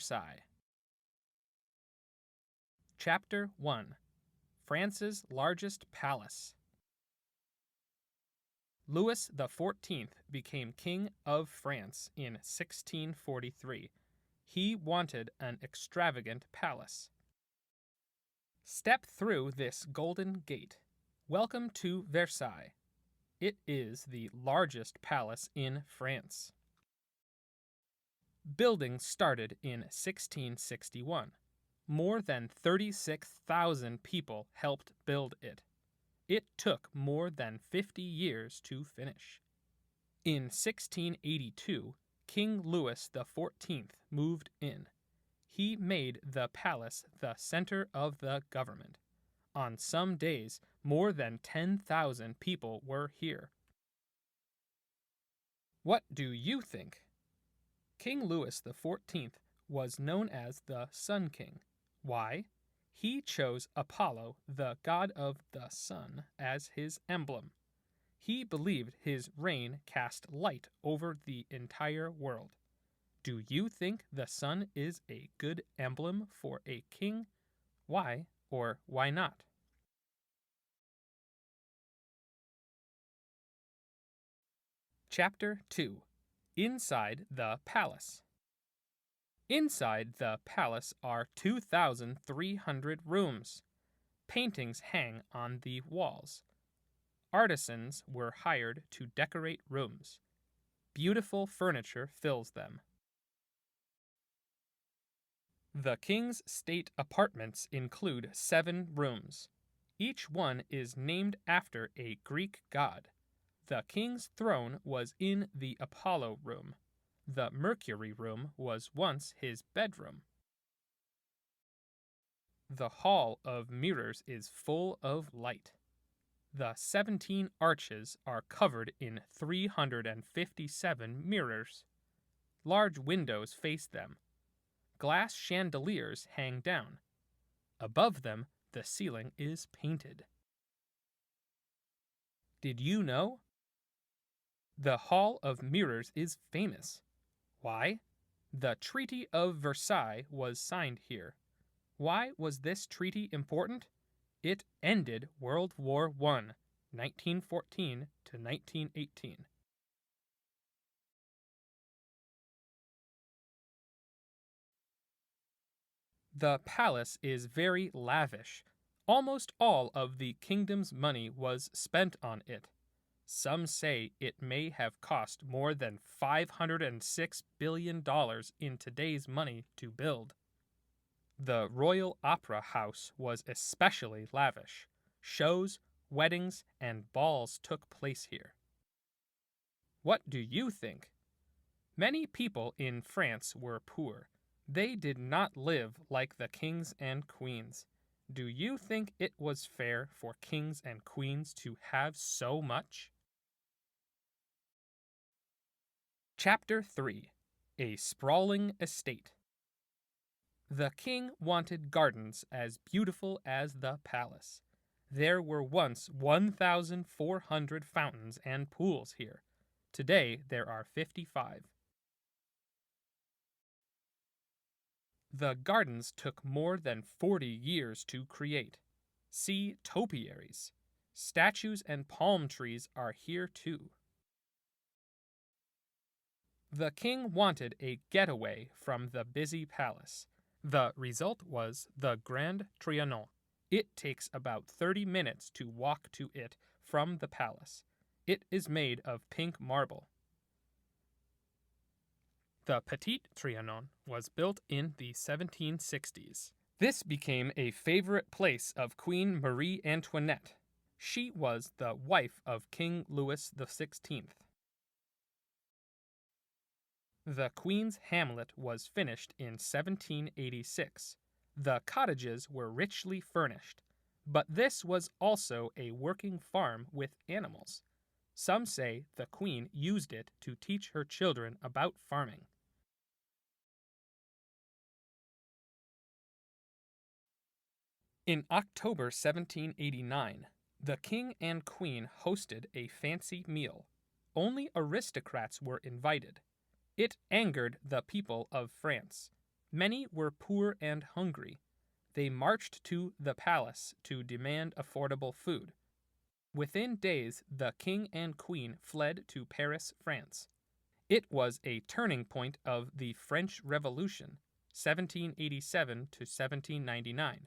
Versailles. Chapter 1. France's Largest Palace. Louis XIV became King of France in 1643. He wanted an extravagant palace. Step through this golden gate. Welcome to Versailles. It is the largest palace in France. Building started in 1661. More than 36,000 people helped build it. It took more than 50 years to finish. In 1682, King Louis XIV moved in. He made the palace the center of the government. On some days, more than 10,000 people were here. What do you think? King Louis XIV was known as the Sun King. Why? He chose Apollo, the god of the sun, as his emblem. He believed his reign cast light over the entire world. Do you think the sun is a good emblem for a king? Why or why not? Chapter 2. Inside the Palace. Inside the palace are 2,300 rooms. Paintings hang on the walls. Artisans were hired to decorate rooms. Beautiful furniture fills them. The king's state apartments include 7 rooms. Each one is named after a Greek god. The king's throne was in the Apollo room. The Mercury room was once his bedroom. The hall of mirrors is full of light. The 17 arches are covered in 357 mirrors. Large windows face them. Glass chandeliers hang down. Above them, the ceiling is painted. Did you know? The Hall of Mirrors is famous. Why? The Treaty of Versailles was signed here. Why was this treaty important? It ended World War I, 1914 to 1918. The palace is very lavish. Almost all of the kingdom's money was spent on it. Some say it may have cost more than $506 billion in today's money to build. The Royal Opera House was especially lavish. Shows, weddings, and balls took place here. What do you think? Many people in France were poor. They did not live like the kings and queens. Do you think it was fair for kings and queens to have so much? Chapter 3. A Sprawling Estate. The king wanted gardens as beautiful as the palace. There were once 1,400 fountains and pools here. Today there are 55. The gardens took more than 40 years to create. See topiaries. Statues and palm trees are here too. The king wanted a getaway from the busy palace. The result was the Grand Triano. It takes about 30 minutes to walk to it from the palace. It is made of pink marble. The Petit Trianon was built in the 1760s. This became a favorite place of Queen Marie Antoinette. She was the wife of King Louis XVI. The Queens Hamlet was finished in 1786. The cottages were richly furnished, but this was also a working farm with animals. Some say the queen used it to teach her children about farming. In October 1789, the king and queen hosted a fancy meal. Only aristocrats were invited. It angered the people of France. Many were poor and hungry. They marched to the palace to demand affordable food. Within days, the king and queen fled to Paris, France. It was a turning point of the French Revolution, 1787 to 1799.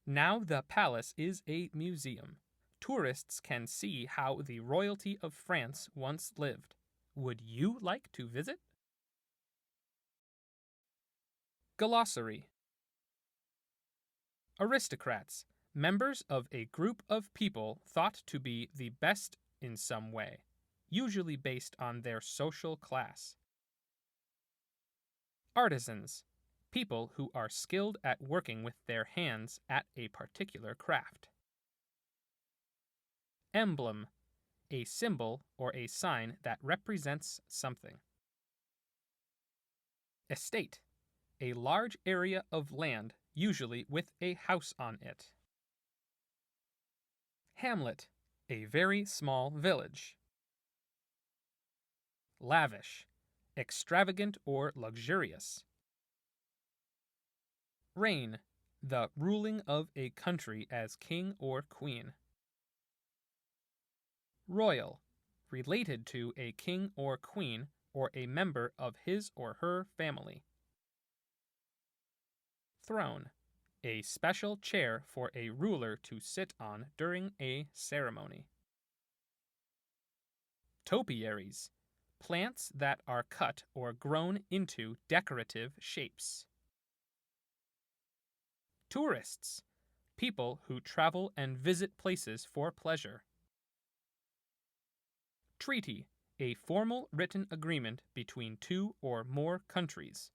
Now the palace is a museum. Tourists can see how the royalty of France once lived. Would you like to visit? Glossary. Aristocrats, members of a group of people thought to be the best in some way, usually based on their social class. Artisans, people who are skilled at working with their hands at a particular craft. Emblem, a symbol or a sign that represents something. Estate, a large area of land, usually with a house on it. Hamlet, a very small village. Lavish, extravagant or luxurious. Reign, the ruling of a country as king or queen. Royal, related to a king or queen or a member of his or her family. Throne, a special chair for a ruler to sit on during a ceremony. Topiaries, plants that are cut or grown into decorative shapes. Tourists, people who travel and visit places for pleasure. Treaty, a formal written agreement between two or more countries.